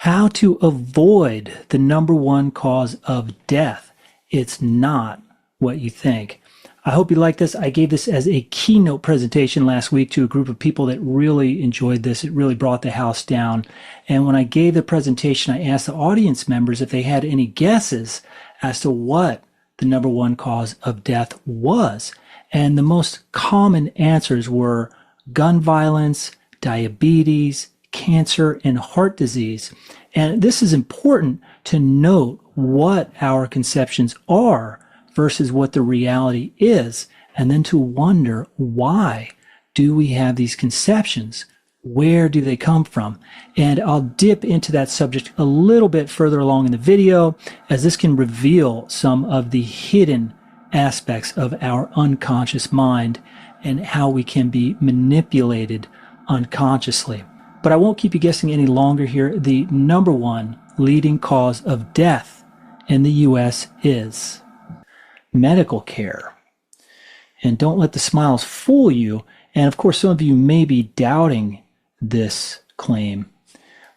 How to avoid the number one cause of death. It's not what you think. I hope you like this. I gave this as a keynote presentation last week to a group of people that really enjoyed this. It really brought the house down. And when I gave the presentation, I asked the audience members if they had any guesses as to what the number one cause of death was. And the most common answers were gun violence, diabetes, cancer, and heart disease. And this is important to note what our conceptions are versus what the reality is, and then to wonder, why do we have these conceptions? Where do they come from? And I'll dip into that subject a little bit further along in the video, as this can reveal some of the hidden aspects of our unconscious mind and how we can be manipulated unconsciously. But I won't keep you guessing any longer here. The number one leading cause of death in the U.S. is medical care. And don't let the smiles fool you. And of course, some of you may be doubting this claim,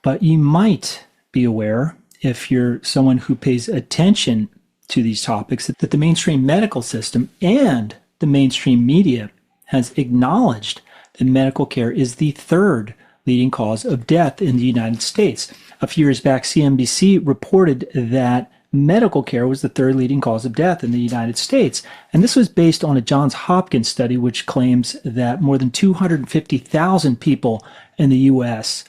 but you might be aware, if you're someone who pays attention to these topics, that the mainstream medical system and the mainstream media has acknowledged that medical care is the third leading cause of death in the United States. A few years back, CNBC reported that medical care was the third leading cause of death in the United States. And this was based on a Johns Hopkins study, which claims that more than 250,000 people in the U.S.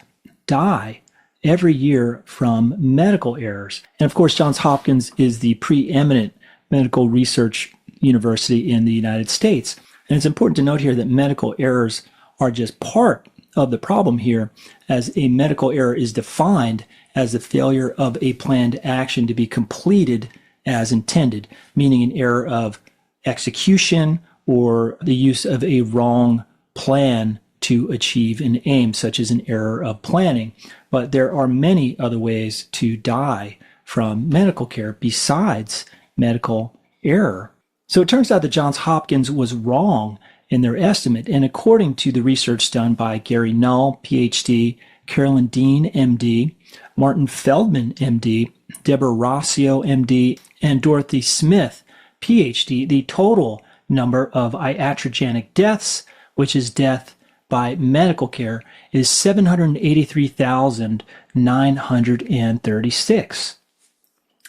die every year from medical errors. And of course, Johns Hopkins is the preeminent medical research university in the United States. And it's important to note here that medical errors are just part of the problem here, as a medical error is defined as the failure of a planned action to be completed as intended, meaning an error of execution or the use of a wrong plan to achieve an aim, such as an error of planning. But there are many other ways to die from medical care besides medical error. So it turns out that Johns Hopkins was wrong in their estimate. And according to the research done by Gary Null, PhD, Carolyn Dean, MD, Martin Feldman, MD, Deborah Rossio, MD, and Dorothy Smith, PhD, the total number of iatrogenic deaths, which is death by medical care, is 783,936.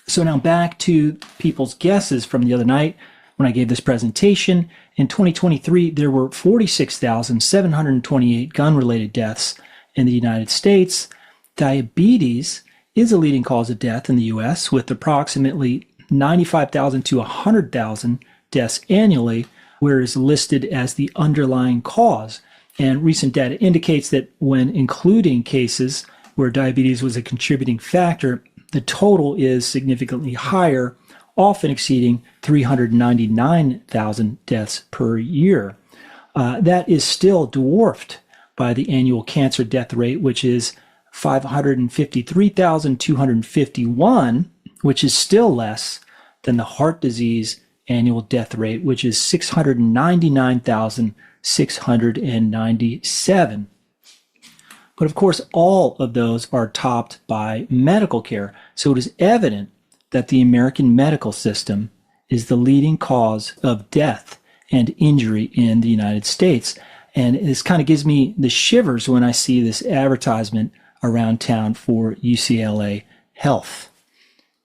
So now back to people's guesses from the other night when I gave this presentation. In 2023, there were 46,728 gun-related deaths in the United States. Diabetes is a leading cause of death in the U.S., with approximately 95,000 to 100,000 deaths annually, where it is listed as the underlying cause. And recent data indicates that when including cases where diabetes was a contributing factor, the total is significantly higher, often exceeding 399,000 deaths per year. That is still dwarfed by the annual cancer death rate, which is 553,251, which is still less than the heart disease annual death rate, which is 699,697. But of course, all of those are topped by medical care. So it is evident that the American medical system is the leading cause of death and injury in the United States. And this kind of gives me the shivers when I see this advertisement around town for UCLA Health.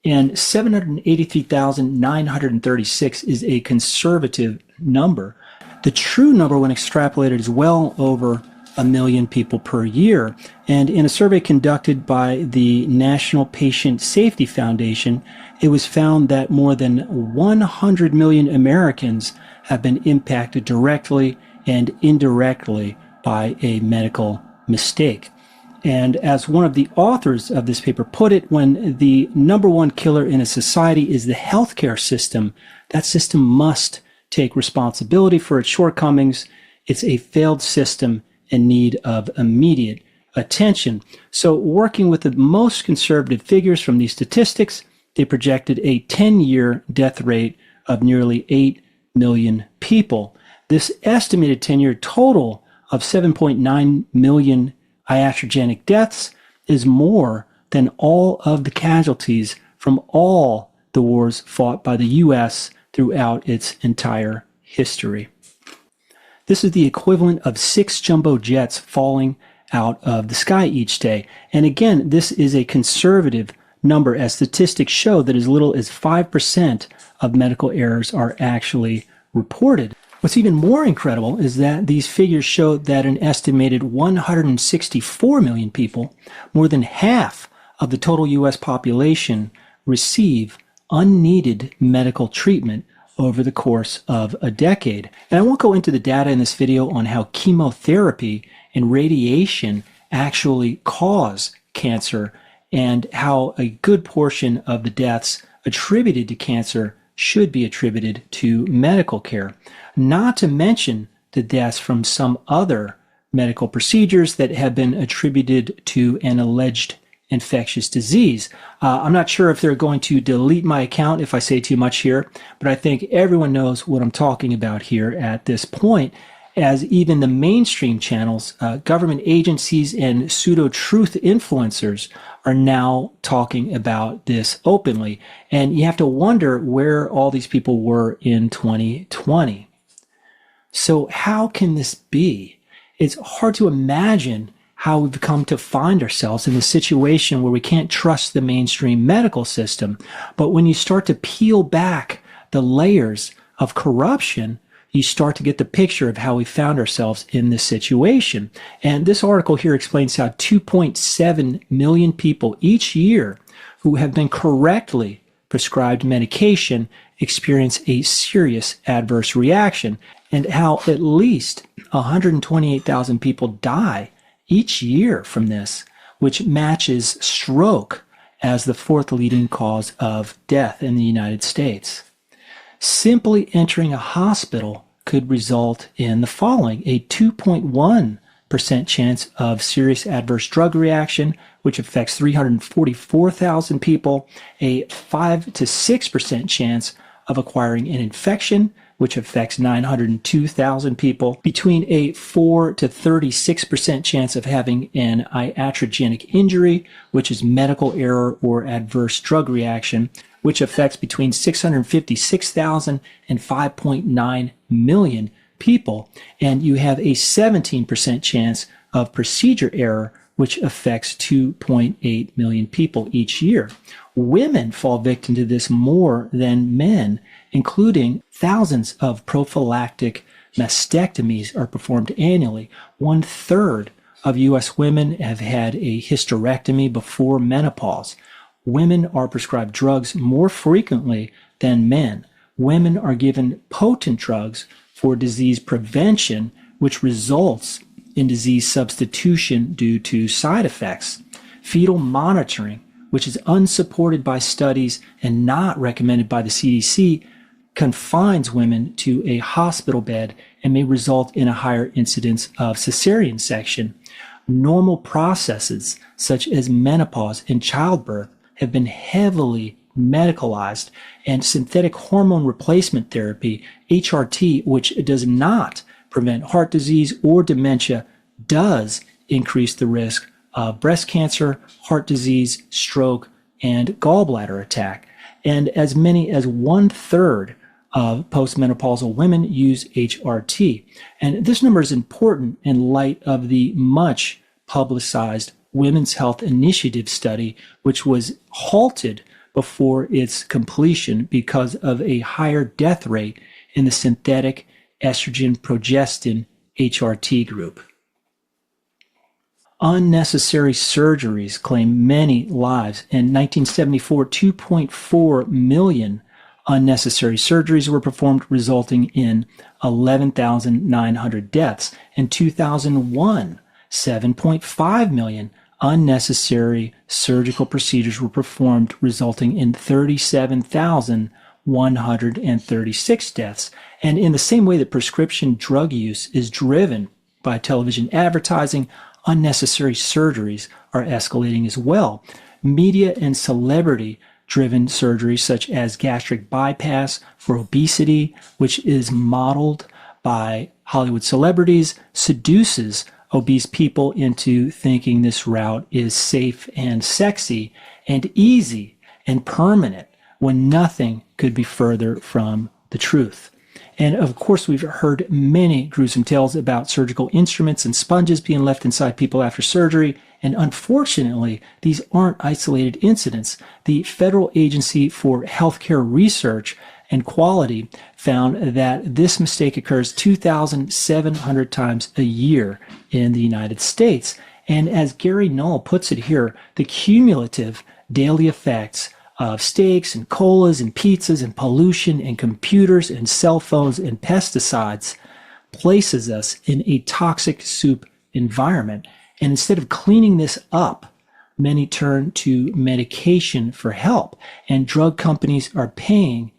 And 783,936 is a conservative number. The true number, when extrapolated, is well over 1 million people per year. And in a survey conducted by the National Patient Safety Foundation, it was found that more than 100 million Americans have been impacted directly and indirectly by a medical mistake. And as one of the authors of this paper put it, when the number one killer in a society is the healthcare system, that system must take responsibility for its shortcomings. It's a failed system in need of immediate attention. So working with the most conservative figures from these statistics, they projected a 10-year death rate of nearly 8 million people. This estimated 10-year total of 7.9 million iatrogenic deaths is more than all of the casualties from all the wars fought by the U.S. throughout its entire history. This is the equivalent of 6 jumbo jets falling out of the sky each day. And again, this is a conservative number, as statistics show that as little as 5% of medical errors are actually reported. What's even more incredible is that these figures show that an estimated 164 million people, more than half of the total U.S. population, receive unneeded medical treatment over the course of a decade. And I won't go into the data in this video on how chemotherapy and radiation actually cause cancer and how a good portion of the deaths attributed to cancer should be attributed to medical care, not to mention the deaths from some other medical procedures that have been attributed to an alleged infectious disease. I'm not sure if they're going to delete my account if I say too much here, but I think everyone knows what I'm talking about here at this point, as even the mainstream channels, government agencies, and pseudo-truth influencers are now talking about this openly. And you have to wonder where all these people were in 2020. So how can this be? It's hard to imagine how we've come to find ourselves in a situation where we can't trust the mainstream medical system. But when you start to peel back the layers of corruption, you start to get the picture of how we found ourselves in this situation. And this article here explains how 2.7 million people each year who have been correctly prescribed medication experience a serious adverse reaction, and how at least 128,000 people die each year from this, which matches stroke as the 4th leading cause of death in the United States. Simply entering a hospital could result in the following: a 2.1% chance of serious adverse drug reaction, which affects 344,000 people, a 5 to 6% chance of acquiring an infection, which affects 902,000 people, between a 4 to 36% chance of having an iatrogenic injury, which is medical error or adverse drug reaction, which affects between 656,000 and 5.9 million people. And you have a 17% chance of procedure error, which affects 2.8 million people each year. Women fall victim to this more than men, including thousands of prophylactic mastectomies are performed annually. 1/3 of U.S. women have had a hysterectomy before menopause. Women are prescribed drugs more frequently than men. Women are given potent drugs for disease prevention, which results in disease substitution due to side effects. Fetal monitoring, which is unsupported by studies and not recommended by the CDC, confines women to a hospital bed and may result in a higher incidence of cesarean section. Normal processes such as menopause and childbirth have been heavily medicalized, and synthetic hormone replacement therapy, HRT, which does not prevent heart disease or dementia, does increase the risk of breast cancer, heart disease, stroke, and gallbladder attack. And as many as 1/3 of postmenopausal women use HRT. And this number is important in light of the much publicized Women's Health Initiative study, which was halted before its completion because of a higher death rate in the synthetic estrogen progestin HRT group. Unnecessary surgeries claim many lives. In 1974, 2.4 million unnecessary surgeries were performed, resulting in 11,900 deaths. In 2001, 7.5 million unnecessary surgical procedures were performed, resulting in 37,136 deaths. And in the same way that prescription drug use is driven by television advertising, unnecessary surgeries are escalating as well. Media and celebrity-driven surgeries such as gastric bypass for obesity, which is modeled by Hollywood celebrities, seduces obese people into thinking this route is safe and sexy and easy and permanent when nothing could be further from the truth. And of course, we've heard many gruesome tales about surgical instruments and sponges being left inside people after surgery. And unfortunately, these aren't isolated incidents. The Federal Agency for Healthcare Research and Quality found that this mistake occurs 2,700 times a year in the United States. And as Gary Null puts it here, the cumulative daily effects of steaks and colas and pizzas and pollution and computers and cell phones and pesticides places us in a toxic soup environment. And instead of cleaning this up, many turn to medication for help. And drug companies are paying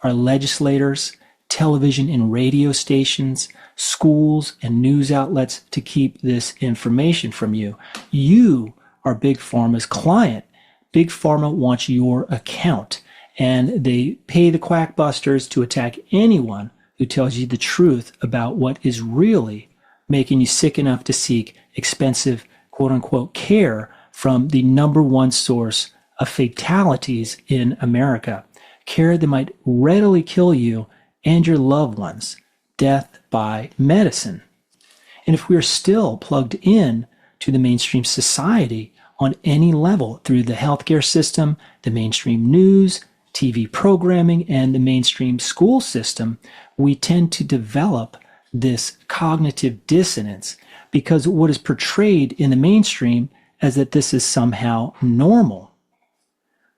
our legislators, television and radio stations, schools, and news outlets to keep this information from you. You are Big Pharma's client. Big Pharma wants your account, and they pay the quackbusters to attack anyone who tells you the truth about what is really making you sick enough to seek expensive, quote-unquote, care from the number one source of fatalities in America. Care that might readily kill you and your loved ones. Death by medicine. And if we are still plugged in to the mainstream society on any level through the healthcare system, the mainstream news, TV programming, and the mainstream school system, we tend to develop this cognitive dissonance because what is portrayed in the mainstream is that this is somehow normal.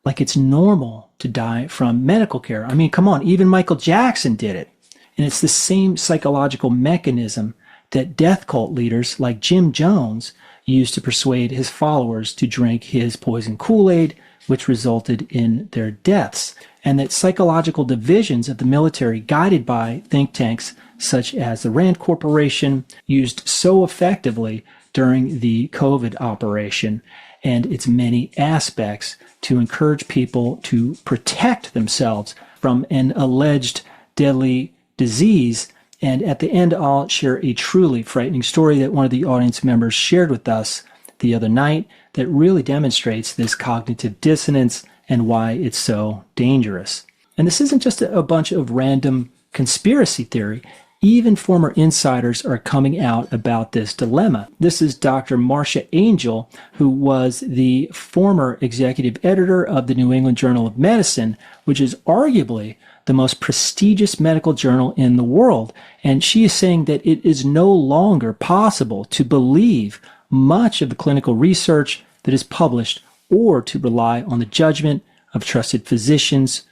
Like it's normal to die from medical care. I mean, come on, even Michael Jackson did it. And it's the same psychological mechanism that death cult leaders like Jim Jones used to persuade his followers to drink his poison Kool-Aid, which resulted in their deaths. And that psychological divisions of the military, guided by think tanks such as the Rand Corporation, used so effectively during the COVID operation and its many aspects to encourage people to protect themselves from an alleged deadly disease. And at the end, I'll share a truly frightening story that one of the audience members shared with us the other night that really demonstrates this cognitive dissonance and why it's so dangerous. And this isn't just a bunch of random conspiracy theory. Even former insiders are coming out about this dilemma. This is Dr. Marcia Angel, who was the former executive editor of the New England Journal of Medicine, which is arguably the most prestigious medical journal in the world. And she is saying that it is no longer possible to believe much of the clinical research that is published or to rely on the judgment of trusted physicians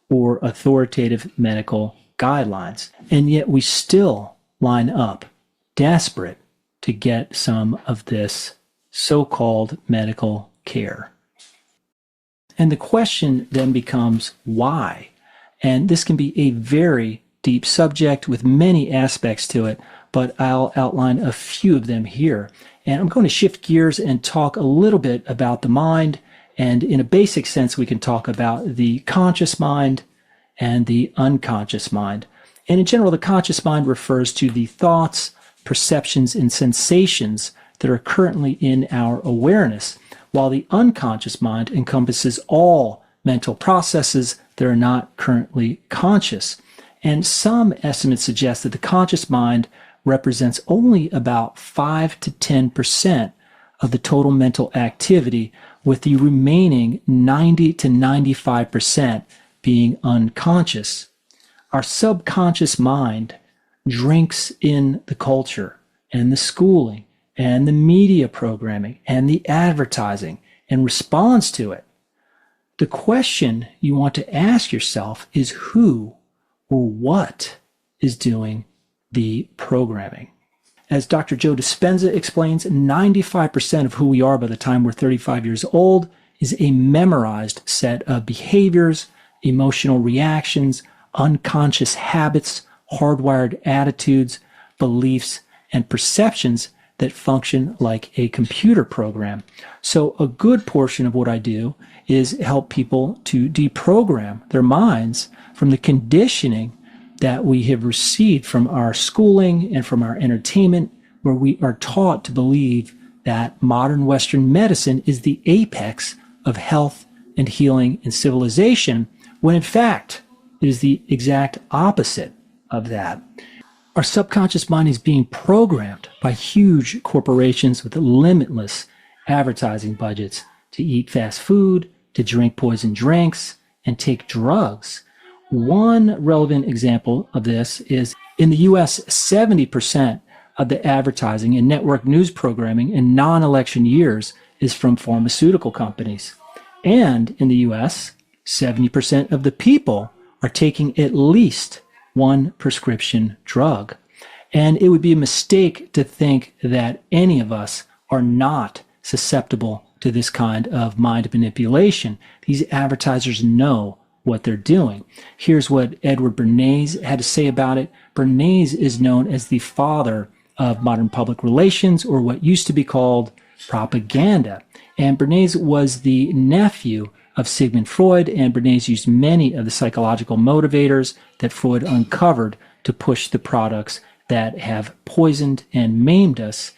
or authoritative medical guidelines. And yet we still line up desperate to get some of this so-called medical care. And the question then becomes why? And this can be a very deep subject with many aspects to it, but I'll outline a few of them here. And I'm going to shift gears and talk a little bit about the mind. And in a basic sense, we can talk about the conscious mind and the unconscious mind. And in general, the conscious mind refers to the thoughts, perceptions, and sensations that are currently in our awareness, while the unconscious mind encompasses all mental processes that are not currently conscious. And some estimates suggest that the conscious mind represents only about 5 to 10% of the total mental activity, with the remaining 90 to 95% being unconscious. Our subconscious mind drinks in the culture and the schooling and the media programming and the advertising and responds to it. The question you want to ask yourself is who or what is doing the programming. As Dr. Joe Dispenza explains, 95% of who we are by the time we're 35 years old is a memorized set of behaviors, emotional reactions, unconscious habits, hardwired attitudes, beliefs, and perceptions that function like a computer program. So a good portion of what I do is help people to deprogram their minds from the conditioning that we have received from our schooling and from our entertainment, where we are taught to believe that modern Western medicine is the apex of health and healing and civilization, when in fact it is the exact opposite of that. Our subconscious mind is being programmed by huge corporations with limitless advertising budgets to eat fast food, to drink poison drinks, and take drugs. One relevant example of this is in the US, 70% of the advertising and network news programming in non-election years is from pharmaceutical companies. And in the US, 70% of the people are taking at least one prescription drug. And it would be a mistake to think that any of us are not susceptible to this kind of mind manipulation. These advertisers know what they're doing. Here's what Edward Bernays had to say about it. Bernays is known as the father of modern public relations, or what used to be called propaganda. And Bernays was the nephew of Sigmund Freud, and Bernays used many of the psychological motivators that Freud uncovered to push the products that have poisoned and maimed us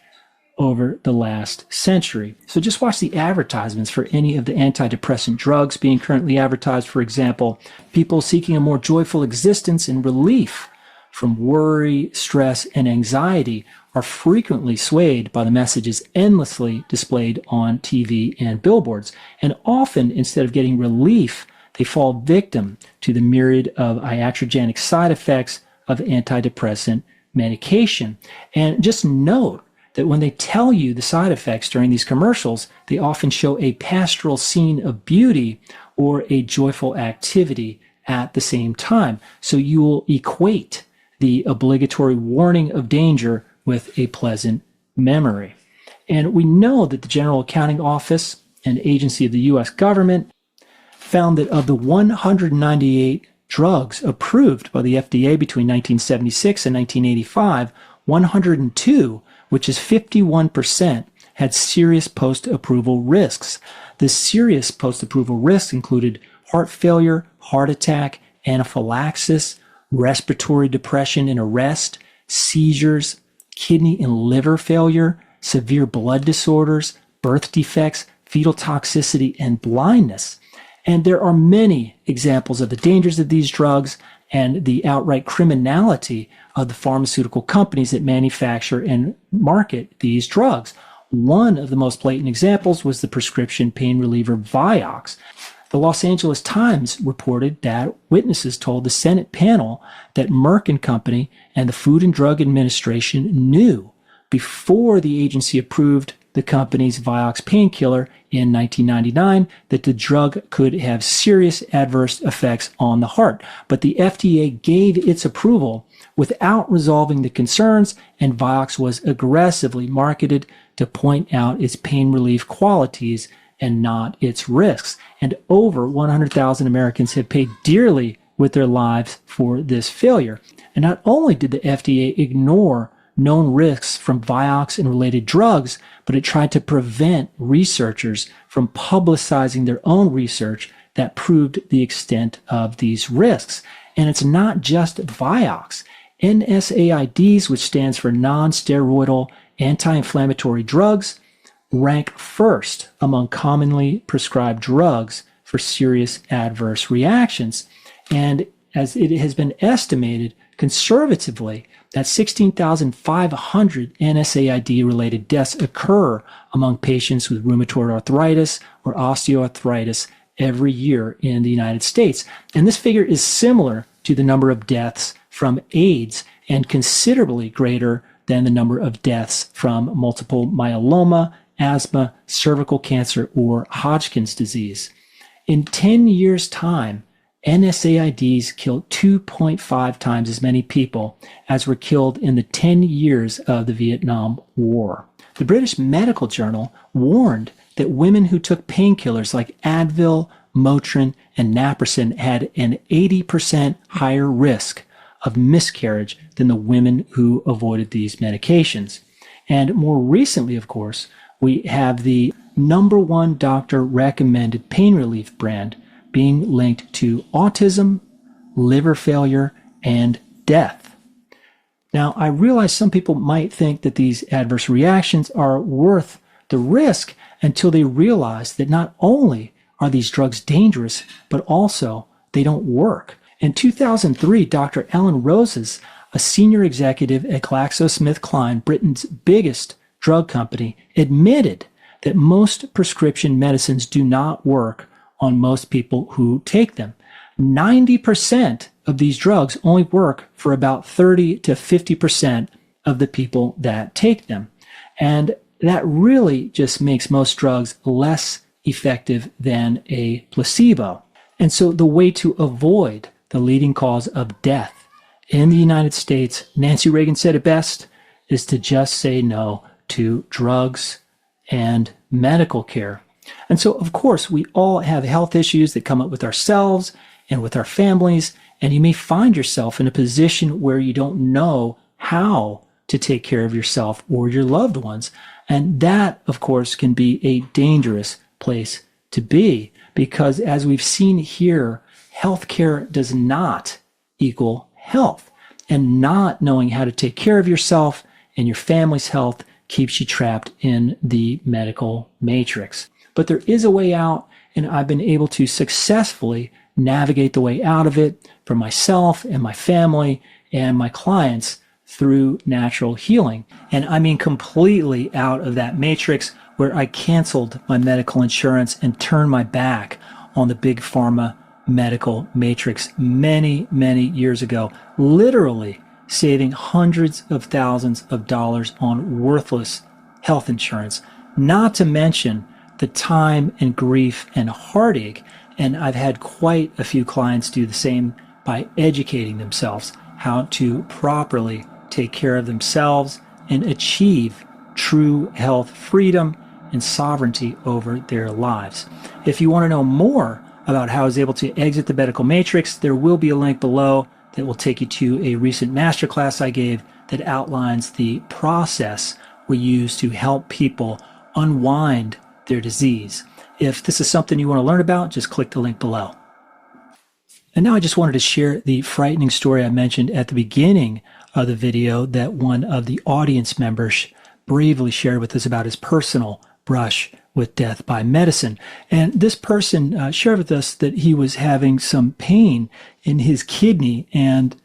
over the last century. So just watch the advertisements for any of the antidepressant drugs being currently advertised. For example, people seeking a more joyful existence and relief from worry, stress, and anxiety are frequently swayed by the messages endlessly displayed on TV and billboards. And often, instead of getting relief, they fall victim to the myriad of iatrogenic side effects of antidepressant medication. And just note that when they tell you the side effects during these commercials, they often show a pastoral scene of beauty or a joyful activity at the same time. So you will equate the obligatory warning of danger with a pleasant memory. And we know that the General Accounting Office, an agency of the U.S. government, found that of the 198 drugs approved by the FDA between 1976 and 1985, 102, which is 51%, had serious post-approval risks. The serious post-approval risks included heart failure, heart attack, anaphylaxis, respiratory depression and arrest, seizures, kidney and liver failure, severe blood disorders, birth defects, fetal toxicity, and blindness. And there are many examples of the dangers of these drugs and the outright criminality of the pharmaceutical companies that manufacture and market these drugs. One of the most blatant examples was the prescription pain reliever Vioxx. The Los Angeles Times reported that witnesses told the Senate panel that Merck and Company and the Food and Drug Administration knew before the agency approved the company's Vioxx painkiller in 1999 that the drug could have serious adverse effects on the heart. But the FDA gave its approval without resolving the concerns, and Vioxx was aggressively marketed to point out its pain relief qualities and not its risks. And over 100,000 Americans have paid dearly with their lives for this failure. And not only did the FDA ignore known risks from Vioxx and related drugs, but it tried to prevent researchers from publicizing their own research that proved the extent of these risks. And it's not just Vioxx. NSAIDs, which stands for non-steroidal anti-inflammatory drugs, rank first among commonly prescribed drugs for serious adverse reactions. And as it has been estimated conservatively, that 16,500 NSAID-related deaths occur among patients with rheumatoid arthritis or osteoarthritis every year in the United States. And this figure is similar to the number of deaths from AIDS and considerably greater than the number of deaths from multiple myeloma, asthma, cervical cancer, or Hodgkin's disease. In 10 years' time, NSAIDs killed 2.5 times as many people as were killed in the 10 years of the Vietnam War. The British Medical Journal warned that women who took painkillers like Advil, Motrin, and Naproxen had an 80% higher risk of miscarriage than the women who avoided these medications. And more recently, of course, we have the #1 doctor recommended pain relief brand being linked to autism, liver failure, and death. Now, I realize some people might think that these adverse reactions are worth the risk until they realize that not only are these drugs dangerous, but also they don't work. In 2003, Dr. Ellen Roses, a senior executive at GlaxoSmithKline, Britain's biggest drug company, admitted that most prescription medicines do not work on most people who take them. 90% of these drugs only work for about 30 to 50% of the people that take them. And that really just makes most drugs less effective than a placebo. And so the way to avoid the leading cause of death in the United States, Nancy Reagan said it best, is to just say no to drugs and medical care. And so, of course, we all have health issues that come up with ourselves and with our families, and you may find yourself in a position where you don't know how to take care of yourself or your loved ones. And that, of course, can be a dangerous place to be, because as we've seen here, healthcare does not equal health. And not knowing how to take care of yourself and your family's health keeps you trapped in the medical matrix. But there is a way out, and I've been able to successfully navigate the way out of it for myself and my family and my clients through natural healing. And I mean completely out of that matrix where I canceled my medical insurance and turned my back on the big pharma medical matrix many, many years ago, literally saving hundreds of thousands of dollars on worthless health insurance, not to mention the time and grief and heartache. And I've had quite a few clients do the same by educating themselves how to properly take care of themselves and achieve true health freedom and sovereignty over their lives. If you want to know more about how I was able to exit the medical matrix, there will be a link below that will take you to a recent masterclass I gave that outlines the process we use to help people unwind their disease. If this is something you want to learn about, just click the link below. And now I just wanted to share the frightening story I mentioned at the beginning of the video that one of the audience members bravely shared with us about his personal brush with death by medicine. And this person shared with us that he was having some pain in his kidney, and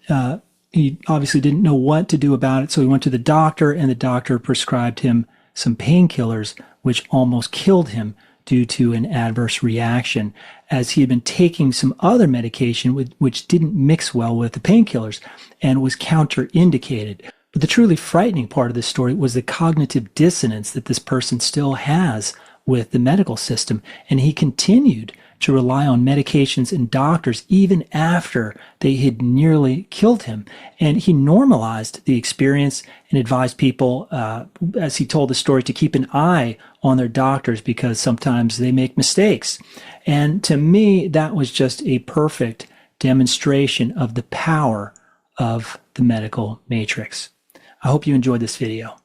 he obviously didn't know what to do about it. So he went to the doctor, and the doctor prescribed him some painkillers, which almost killed him due to an adverse reaction, as he had been taking some other medication which didn't mix well with the painkillers and was counterindicated. But the truly frightening part of this story was the cognitive dissonance that this person still has with the medical system. And he continued to rely on medications and doctors even after they had nearly killed him. And he normalized the experience and advised people, as he told the story, to keep an eye on their doctors because sometimes they make mistakes. And to me, that was just a perfect demonstration of the power of the medical matrix. I hope you enjoyed this video.